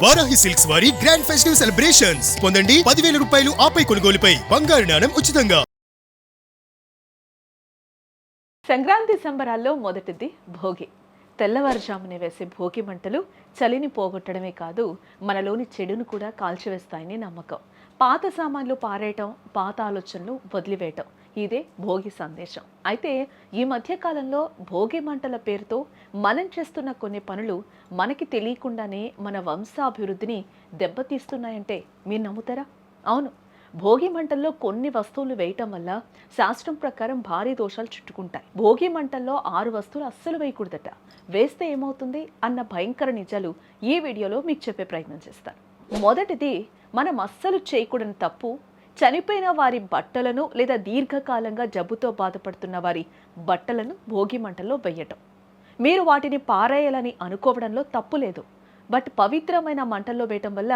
Varahi silks వారి grand festive celebrations పొందండి 10,000 రూపాయలు ఆపై కొనుగోలుపై బంగారు నాణెం ఉచితంగా. సంక్రాంతి సంబరాల్లో మొదటిది భోగి. తెల్లవారుజామునే వేసే భోగి మంటలు చలిని పోగొట్టడమే కాదు, మనలోని చెడును కూడా కాల్చివేస్తాయని నమ్మకం. పాత సామాన్లు పారేయటం, పాత ఆలోచనలు వదిలివేయటం, ఇదే భోగి సందేశం. అయితే ఈ మధ్య కాలంలో భోగి మంటల పేరుతో మనం చేస్తున్న కొన్ని పనులు మనకి తెలియకుండానే మన వంశాభివృద్ధిని దెబ్బతీస్తున్నాయంటే మీరు నమ్ముతారా? అవును, భోగి మంటల్లో కొన్ని వస్తువులు వేయటం వల్ల శాస్త్రం ప్రకారం భారీ దోషాలు చుట్టుకుంటాయి. భోగి మంటల్లో 6 వస్తువులు అస్సలు వేయకూడదట. వేస్తే ఏమవుతుంది అన్న భయంకర నిజాలు ఈ వీడియోలో మీకు చెప్పే ప్రయత్నం చేస్తాను. మొదటిది, మనం అస్సలు చేయకూడని తప్పు, చనిపోయిన వారి బట్టలను లేదా దీర్ఘకాలంగా జబ్బుతో బాధపడుతున్న వారి బట్టలను భోగి మంటల్లో వేయటం. మీరు వాటిని పారేయాలని అనుకోవడంలో తప్పు లేదు. బట్ పవిత్రమైన మంటల్లో వేయటం వల్ల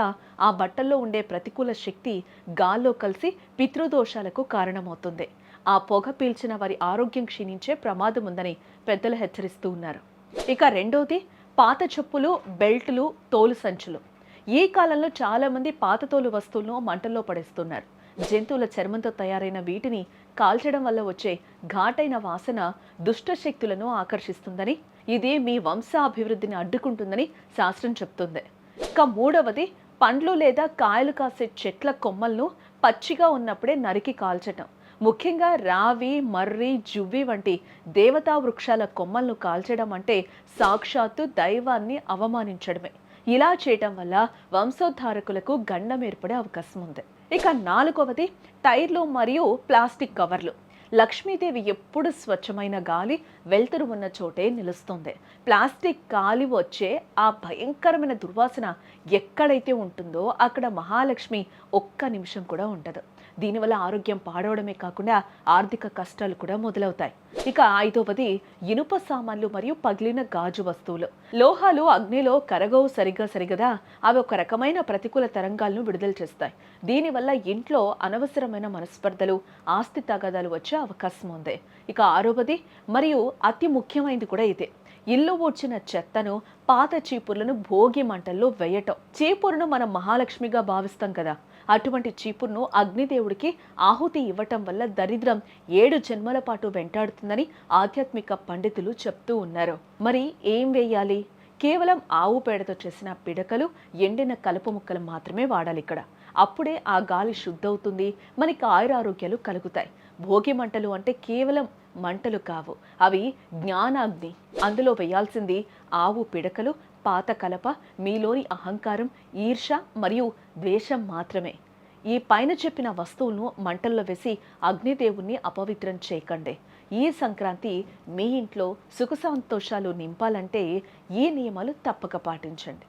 ఆ బట్టల్లో ఉండే ప్రతికూల శక్తి గాల్లో కలిసి పితృదోషాలకు కారణమవుతుంది. ఆ పొగ పీల్చిన వారి ఆరోగ్యం క్షీణించే ప్రమాదం ఉందని పెద్దలు హెచ్చరిస్తూ ఉన్నారు. ఇక రెండోది, పాత చెప్పులు, బెల్టులు, తోలు సంచులు. ఈ కాలంలో చాలామంది పాత తోలు వస్తువులను మంటల్లో పడేస్తున్నారు. జంతువుల చర్మంతో తయారైన వీటిని కాల్చడం వల్ల వచ్చే ఘాటైన వాసన దుష్ట శక్తులను ఆకర్షిస్తుందని, ఇది మీ వంశాభివృద్ధిని అడ్డుకుంటుందని శాస్త్రం చెప్తుంది. ఇక మూడవది, పండ్లు లేదా కాయలు కాసే చెట్ల కొమ్మలను పచ్చిగా ఉన్నప్పుడే నరికి కాల్చటం. ముఖ్యంగా రావి, మర్రి, జువ్వి వంటి దేవతా వృక్షాల కొమ్మలను కాల్చడం అంటే సాక్షాత్తు దైవాన్ని అవమానించడమే. ఇలా చేయటం వల్ల వంశోద్ధారకులకు గండం ఏర్పడే అవకాశం ఉంది. ఇక నాలుగవది, టైర్లు మరియు ప్లాస్టిక్ కవర్లు. లక్ష్మీదేవి ఎప్పుడు స్వచ్ఛమైన గాలి, వెలుతురు ఉన్న చోటే నిలుస్తుంది. ప్లాస్టిక్ గాలి వచ్చే ఆ భయంకరమైన దుర్వాసన ఎక్కడైతే ఉంటుందో అక్కడ మహాలక్ష్మి ఒక్క నిమిషం కూడా ఉండదు. దీనివల్ల ఆరోగ్యం పాడవడమే కాకుండా ఆర్థిక కష్టాలు కూడా మొదలవుతాయి. ఇక ఐదవది, ఇనుప సామాన్లు మరియు పగిలిన గాజు వస్తువులు. లోహాలు అగ్నిలో కరగవు సరిగదా, అవి ఒక రకమైన ప్రతికూల తరంగాలను విడుదల చేస్తాయి. దీనివల్ల ఇంట్లో అనవసరమైన మనస్పర్ధలు, ఆస్తి తగాదాలు వచ్చే అవకాశం ఉంది. ఇక ఆరవది మరియు అతి ముఖ్యమైనది కూడా ఇదే, ఇల్లు ఊడ్చిన చెత్తను, పాత చీపుర్లను భోగి మంటల్లో వేయటం. చీపురును మనం మహాలక్ష్మిగా భావిస్తాం కదా, అటువంటి చీపురును అగ్నిదేవుడికి ఆహుతి ఇవ్వటం వల్ల దరిద్రం 7 జన్మల పాటు వెంటాడుతుందని ఆధ్యాత్మిక పండితులు చెప్తూ ఉన్నారు. మరి ఏం వేయాలి? కేవలం ఆవు పేడతో చేసిన పిడకలు, ఎండిన కలుపు ముక్కలు మాత్రమే వాడాలి ఇక్కడ. అప్పుడే ఆ గాలి శుద్ధవుతుంది, మనకి ఆయురారోగ్యాలు కలుగుతాయి. భోగి మంటలు అంటే కేవలం మంటలు కావు, అవి జ్ఞానాగ్ని. అందులో వేయాల్సింది ఆవు పిడకలు, పాత కలప, మీలోని అహంకారం, ఈర్ష మరియు ద్వేషం మాత్రమే. ఈ పైన చెప్పిన వస్తువులను మంటల్లో వేసి అగ్నిదేవుణ్ణి అపవిత్రం చేయకండి. ఈ సంక్రాంతి మీ ఇంట్లో సుఖ సంతోషాలు నింపాలంటే ఈ నియమాలు తప్పక పాటించండి.